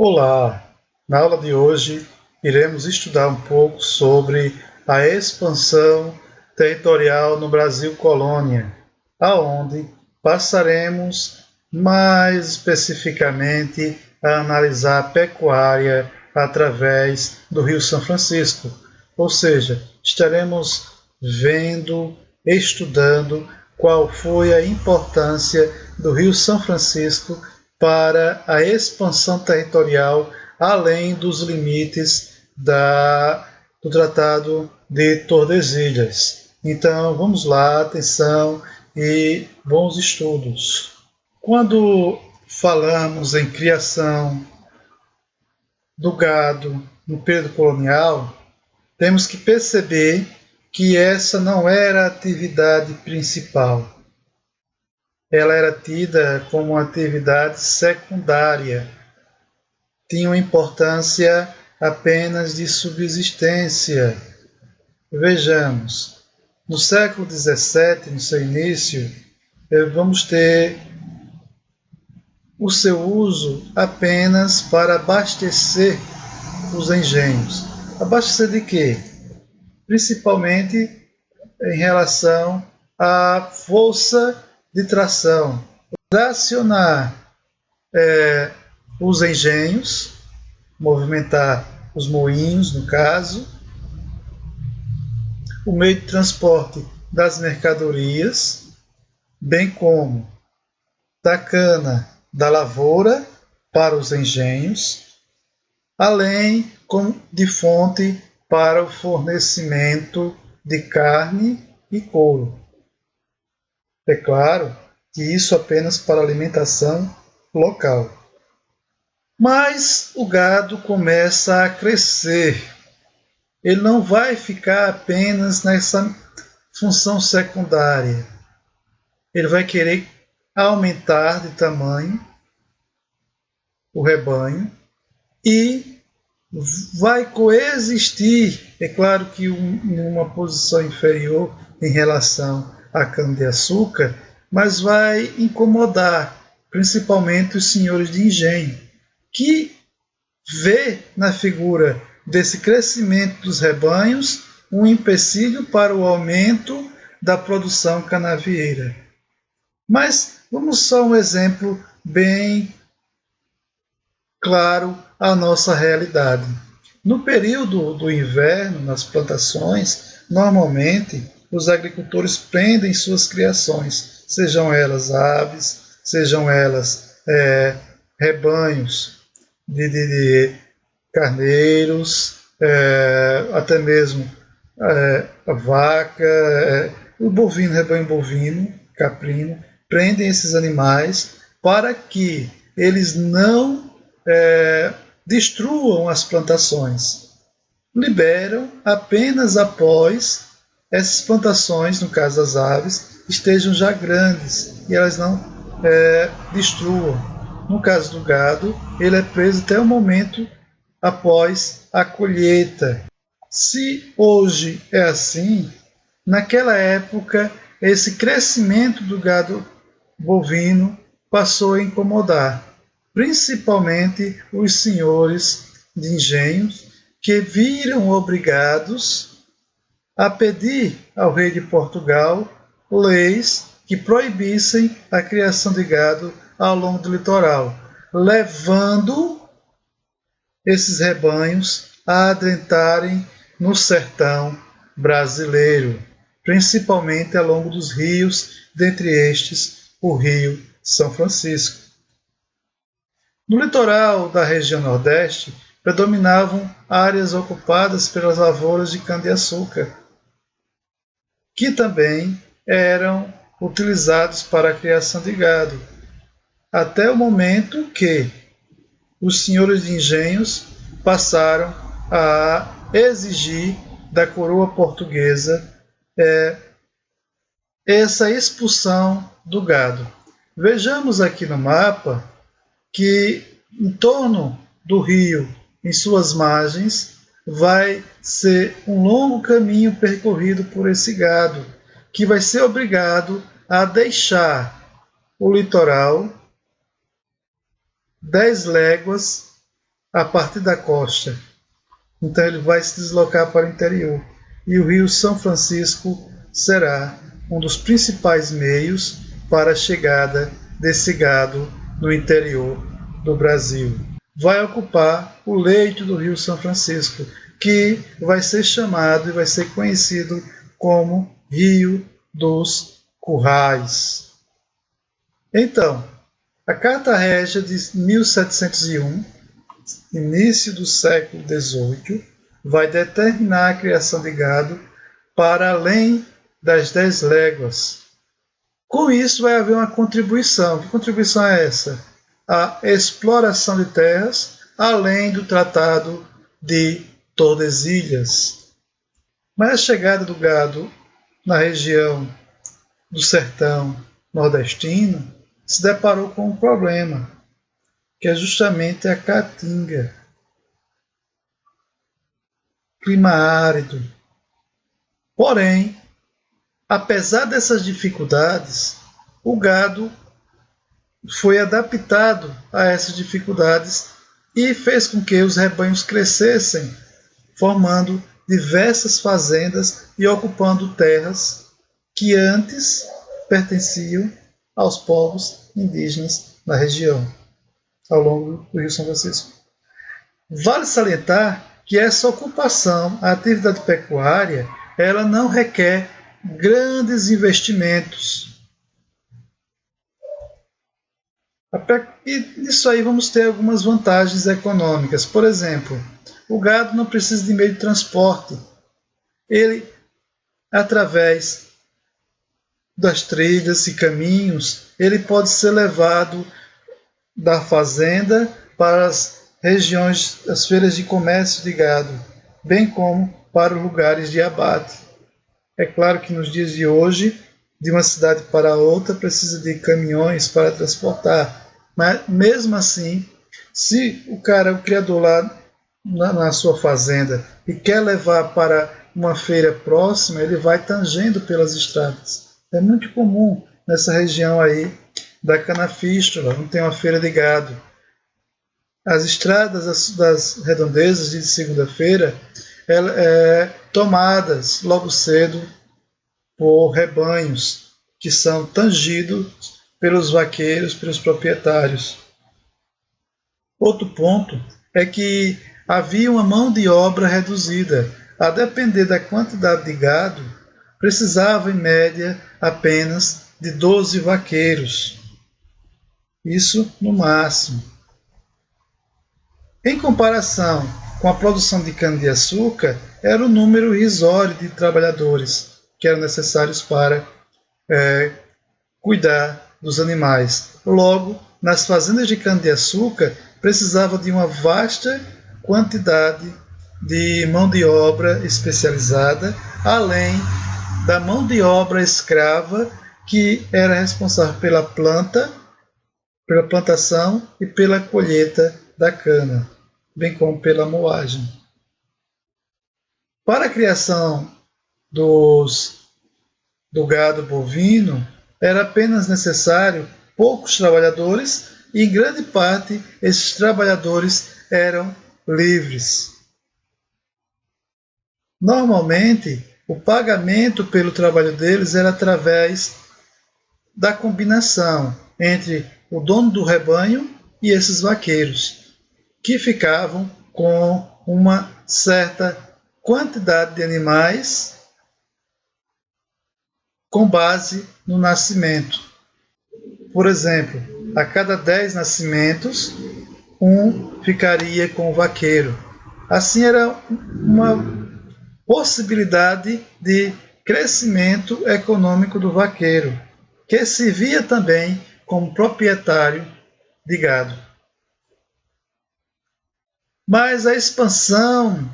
Olá! Na aula de hoje iremos estudar um pouco sobre a expansão territorial no Brasil colônia, aonde passaremos mais especificamente a analisar a pecuária através do Rio São Francisco, ou seja, estaremos vendo, estudando qual foi a importância do Rio São Francisco para a expansão territorial além dos limites do Tratado de Tordesilhas. Então, vamos lá, atenção e bons estudos. Quando falamos em criação do gado no período colonial, temos que perceber que essa não era a atividade principal. Ela era tida como uma atividade secundária, tinha uma importância apenas de subsistência. Vejamos, no século XVII, no seu início, vamos ter o seu uso apenas para abastecer os engenhos. Abastecer de quê? Principalmente em relação à força de tração, tracionar os engenhos, movimentar os moinhos, no caso, o meio de transporte das mercadorias, bem como da cana da lavoura para os engenhos, além de fonte para o fornecimento de carne e couro. É claro que isso apenas para alimentação local. Mas o gado começa a crescer. Ele não vai ficar apenas nessa função secundária. Ele vai querer aumentar de tamanho o rebanho e vai coexistir, é claro que em uma posição inferior em relação à cana-de-açúcar, mas vai incomodar principalmente os senhores de engenho, que vê na figura desse crescimento dos rebanhos um empecilho para o aumento da produção canavieira. Mas vamos só um exemplo bem claro à nossa realidade. No período do inverno, nas plantações, normalmente os agricultores prendem suas criações, sejam elas aves, sejam elas rebanhos de carneiros, até mesmo a vaca, o bovino, rebanho bovino, caprino, prendem esses animais para que eles não destruam as plantações. Liberam apenas após essas plantações, no caso das aves, estejam já grandes e elas não destruam. No caso do gado, ele é preso até o momento após a colheita. Se hoje é assim, naquela época, esse crescimento do gado bovino passou a incomodar, principalmente os senhores de engenhos, que viram obrigados a pedir ao rei de Portugal leis que proibissem a criação de gado ao longo do litoral, levando esses rebanhos a adentrarem no sertão brasileiro, principalmente ao longo dos rios, dentre estes o Rio São Francisco. No litoral da região Nordeste, predominavam áreas ocupadas pelas lavouras de cana-de-açúcar, que também eram utilizados para a criação de gado, até o momento que os senhores de engenhos passaram a exigir da coroa portuguesa essa expulsão do gado. Vejamos aqui no mapa que em torno do rio, em suas margens, vai ser um longo caminho percorrido por esse gado, que vai ser obrigado a deixar o litoral 10 léguas a partir da costa. Então ele vai se deslocar para o interior. E o rio São Francisco será um dos principais meios para a chegada desse gado no interior do Brasil. Vai ocupar o leito do rio São Francisco, que vai ser chamado e vai ser conhecido como Rio dos Currais. Então, a Carta Régia de 1701, início do século XVIII, vai determinar a criação de gado para além das 10 léguas. Com isso vai haver uma contribuição. Que contribuição é essa? A exploração de terras, além do Tratado de Tordesilhas. Mas a chegada do gado na região do sertão nordestino se deparou com um problema, que é justamente a caatinga. Clima árido. Porém, apesar dessas dificuldades, o gado foi adaptado a essas dificuldades e fez com que os rebanhos crescessem, formando diversas fazendas e ocupando terras que antes pertenciam aos povos indígenas da região, ao longo do Rio São Francisco. Vale salientar que essa ocupação, a atividade pecuária, ela não requer grandes investimentos. E nisso aí vamos ter algumas vantagens econômicas. Por exemplo, o gado não precisa de meio de transporte. Ele, através das trilhas e caminhos, ele pode ser levado da fazenda para as regiões, as feiras de comércio de gado, bem como para os lugares de abate. É claro que nos dias de hoje, de uma cidade para outra, precisa de caminhões para transportar. Mas mesmo assim, se o criador lá na sua fazenda e quer levar para uma feira próxima, ele vai tangendo pelas estradas. É muito comum nessa região aí da Canafístula, onde tem uma feira de gado. As estradas das redondezas de segunda-feira tomadas logo cedo por rebanhos que são tangidos pelos vaqueiros, pelos proprietários. Outro ponto é que havia uma mão de obra reduzida. A depender da quantidade de gado, precisava, em média, apenas de 12 vaqueiros. Isso no máximo. Em comparação com a produção de cana-de-açúcar, era o número irrisório de trabalhadores que eram necessários para cuidar dos animais. Logo, nas fazendas de cana-de-açúcar, precisava de uma vasta quantidade de mão de obra especializada, além da mão de obra escrava, que era responsável pela plantação e pela colheita da cana, bem como pela moagem. Para a criação do gado bovino, era apenas necessário poucos trabalhadores e, em grande parte, esses trabalhadores eram livres. Normalmente, o pagamento pelo trabalho deles era através da combinação entre o dono do rebanho e esses vaqueiros, que ficavam com uma certa quantidade de animais com base no nascimento. Por exemplo, a cada 10 nascimentos, um ficaria com o vaqueiro. Assim era uma possibilidade de crescimento econômico do vaqueiro, que se via também como proprietário de gado. Mas a expansão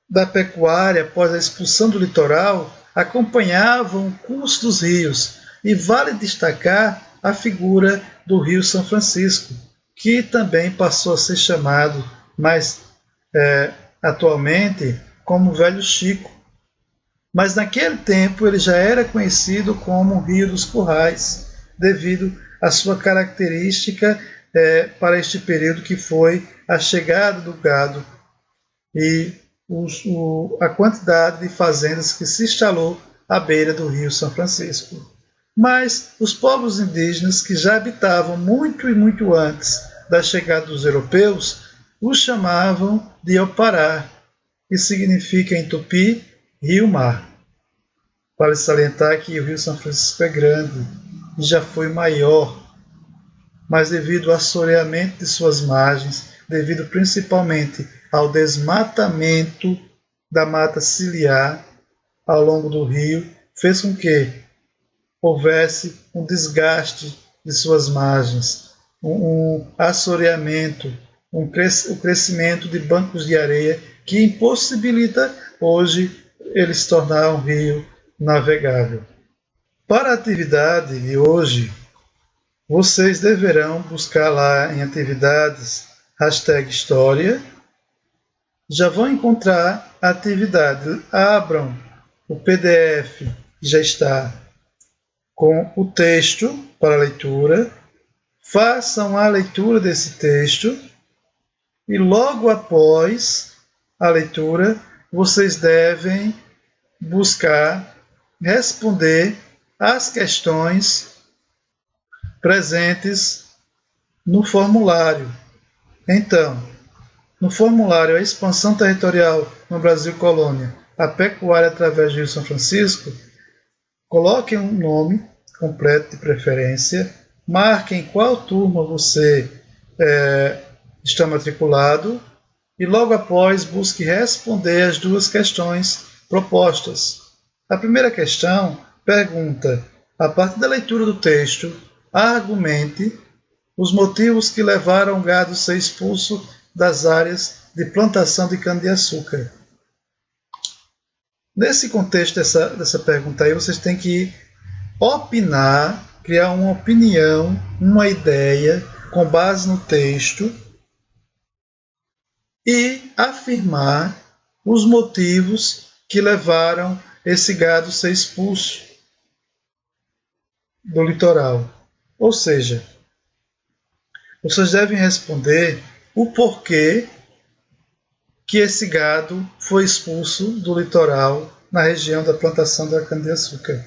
da pecuária após a expulsão do litoral acompanhava o curso dos rios, e vale destacar a figura do Rio São Francisco, que também passou a ser chamado mais atualmente como Velho Chico. Mas naquele tempo ele já era conhecido como Rio dos Currais, devido à sua característica para este período que foi a chegada do gado e a quantidade de fazendas que se instalou à beira do Rio São Francisco. Mas os povos indígenas que já habitavam muito e muito antes da chegada dos europeus os chamavam de Opará, que significa em tupi rio-mar. Vale salientar que o Rio São Francisco é grande e já foi maior, mas devido ao assoreamento de suas margens, devido principalmente ao desmatamento da mata ciliar ao longo do rio, fez com que houvesse um desgaste de suas margens, um assoreamento, o crescimento de bancos de areia que impossibilita hoje ele se tornar um rio navegável. Para a atividade de hoje, vocês deverão buscar lá em atividades #história. Já vão encontrar a atividade. Abram o PDF que já está com o texto para leitura. Façam a leitura desse texto e logo após a leitura vocês devem buscar responder às questões presentes no formulário. Então, no formulário A Expansão Territorial no Brasil Colônia, a Pecuária através do Rio São Francisco, coloquem um nome completo de preferência, marquem qual turma você está matriculado e logo após busque responder as duas questões propostas. A primeira questão pergunta, a partir da leitura do texto, argumente os motivos que levaram o gado a ser expulso das áreas de plantação de cana-de-açúcar. Nesse contexto dessa pergunta aí, vocês têm que opinar, criar uma opinião, uma ideia com base no texto e afirmar os motivos que levaram esse gado a ser expulso do litoral. Ou seja, vocês devem responder o porquê que esse gado foi expulso do litoral na região da plantação da cana-de-açúcar.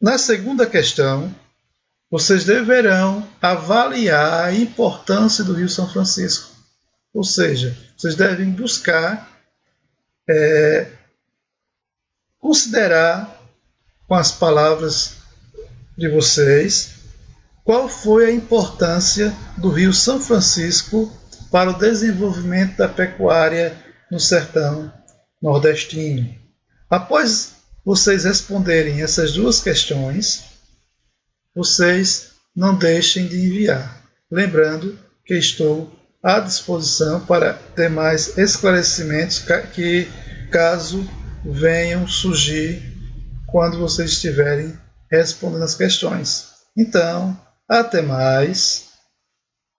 Na segunda questão, vocês deverão avaliar a importância do Rio São Francisco. Ou seja, vocês devem buscar considerar com as palavras de vocês qual foi a importância do Rio São Francisco para o desenvolvimento da pecuária no sertão nordestino. Após vocês responderem essas duas questões, vocês não deixem de enviar. Lembrando que estou à disposição para ter mais esclarecimentos que caso venham surgir quando vocês estiverem respondendo as questões. Então, até mais.